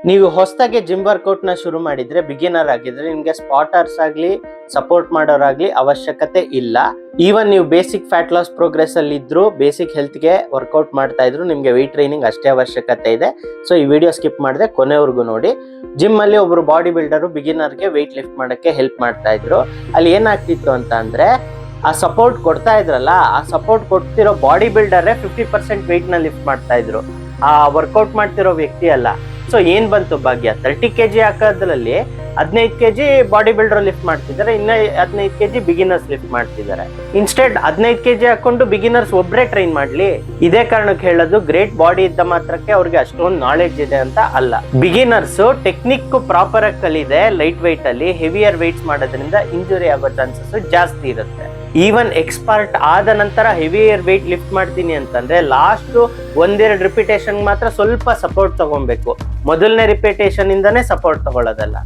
ನೀವು ಹೊಸದಾಗಿ gym workout ನ ಶುರು ಮಾಡಿದ್ರೆ, ಬಿಗಿನರ್ ಆಗಿದ್ರೆ ನಿಮ್ಗೆ ಸ್ಪಾಟರ್ಸ್ ಆಗ್ಲಿ ಸಪೋರ್ಟ್ ಮಾಡೋರಾಗ್ಲಿ ಅವಶ್ಯಕತೆ ಇಲ್ಲ. ಈವನ್ ನೀವು ಬೇಸಿಕ್ ಫ್ಯಾಟ್ ಲಾಸ್ ಪ್ರೋಗ್ರೆಸ್ ಅಲ್ಲಿ ಇದ್ರು, ಬೇಸಿಕ್ ಹೆಲ್ತ್ ಗೆ ವರ್ಕೌಟ್ ಮಾಡ್ತಾ ಇದ್ರು, ನಿಮ್ಗೆ ವೆಯ್ಟ್ ಟ್ರೈನಿಂಗ್ ಅಷ್ಟೇ ಅವಶ್ಯಕತೆ ಇದೆ. ಸೊ ಈ ವಿಡಿಯೋ ಸ್ಕಿಪ್ ಮಾಡದೆ ಕೊನೆವರೆಗೂ ನೋಡಿ. ಜಿಮ್ ಅಲ್ಲಿ ಒಬ್ರು ಬಾಡಿ ಬಿಲ್ಡರ್ ಬಿಗಿನರ್ ಗೆ ವೆಯ್ಟ್ ಲಿಫ್ಟ್ ಮಾಡಕ್ಕೆ ಹೆಲ್ಪ್ ಮಾಡ್ತಾ ಇದ್ರು. ಅಲ್ಲಿ ಏನಾಗ್ತಿತ್ತು ಅಂತ ಅಂದ್ರೆ, ಆ ಸಪೋರ್ಟ್ ಕೊಡ್ತಾ ಇದ್ರಲ್ಲ, ಆ ಸಪೋರ್ಟ್ ಕೊಡ್ತಿರೋ ಬಾಡಿ ಬಿಲ್ಡರ್ 50% ವೆಯ್ಟ್ ನ ಲಿಫ್ಟ್ ಮಾಡ್ತಾ ಇದ್ರು, ಆ ವರ್ಕೌಟ್ ಮಾಡ್ತಿರೋ ವ್ಯಕ್ತಿ ಅಲ್ಲ. ಸೊ ಏನ್ ಬಂತು ಭಾಗ್ಯ, 30 kg ಹಾಕೋದ್ರಲ್ಲಿ 15 kg body builder lift ಮಾಡ್ತಿದ್ದಾರೆ, ಇನ್ನ 15 kg ಬಿಗಿನರ್ಸ್ ಲಿಫ್ಟ್ ಮಾಡ್ತಿದ್ದಾರೆ. ಇನ್ಸ್ಟೆಡ್ 15 kg ಹಾಕೊಂಡು ಬಿಗಿನರ್ಸ್ ಒಬ್ರೇ ಟ್ರೈನ್ ಮಾಡ್ಲಿ. ಇದೇ ಕಾರಣಕ್ಕೆ ಹೇಳೋದು, ಗ್ರೇಟ್ ಬಾಡಿ ಇದ್ದ ಮಾತ್ರಕ್ಕೆ ಅವ್ರಿಗೆ ಅಷ್ಟೊಂದು ನಾಲೆಡ್ಜ್ ಇದೆ ಅಂತ ಅಲ್ಲ. ಬಿಗಿನರ್ಸ್ ಟೆಕ್ನಿಕ್ ಪ್ರಾಪರ್ ಆಗಿ ಕಲಿದೆ, ಲೈಟ್ ವೆಯ್ಟ್ ಅಲ್ಲಿ ಹೆವಿಯರ್ ವೆಯ್ಟ್ಸ್ ಮಾಡೋದ್ರಿಂದ ಇಂಜುರಿ ಆಗೋ ಚಾನ್ಸಸ್ ಜಾಸ್ತಿ ಇರುತ್ತೆ. ಈವನ್ ಎಕ್ಸ್ಪರ್ಟ್ ಆದ ನಂತರ ಹೆವಿಯರ್ ವೆಯ್ಟ್ ಲಿಫ್ಟ್ ಮಾಡ್ತೀನಿ ಅಂತಂದ್ರೆ ಲಾಸ್ಟ್ 1-2 ರಿಪಿಟೇಷನ್ ಮಾತ್ರ ಸ್ವಲ್ಪ ಸಪೋರ್ಟ್ ತಗೊಬೇಕು, ಮೊದಲನೇ ರಿಪಿಟೇಷನ್ ಇಂದಾನೇ ಸಪೋರ್ಟ್ ತಗೊಳ್ಳೋದಲ್ಲ.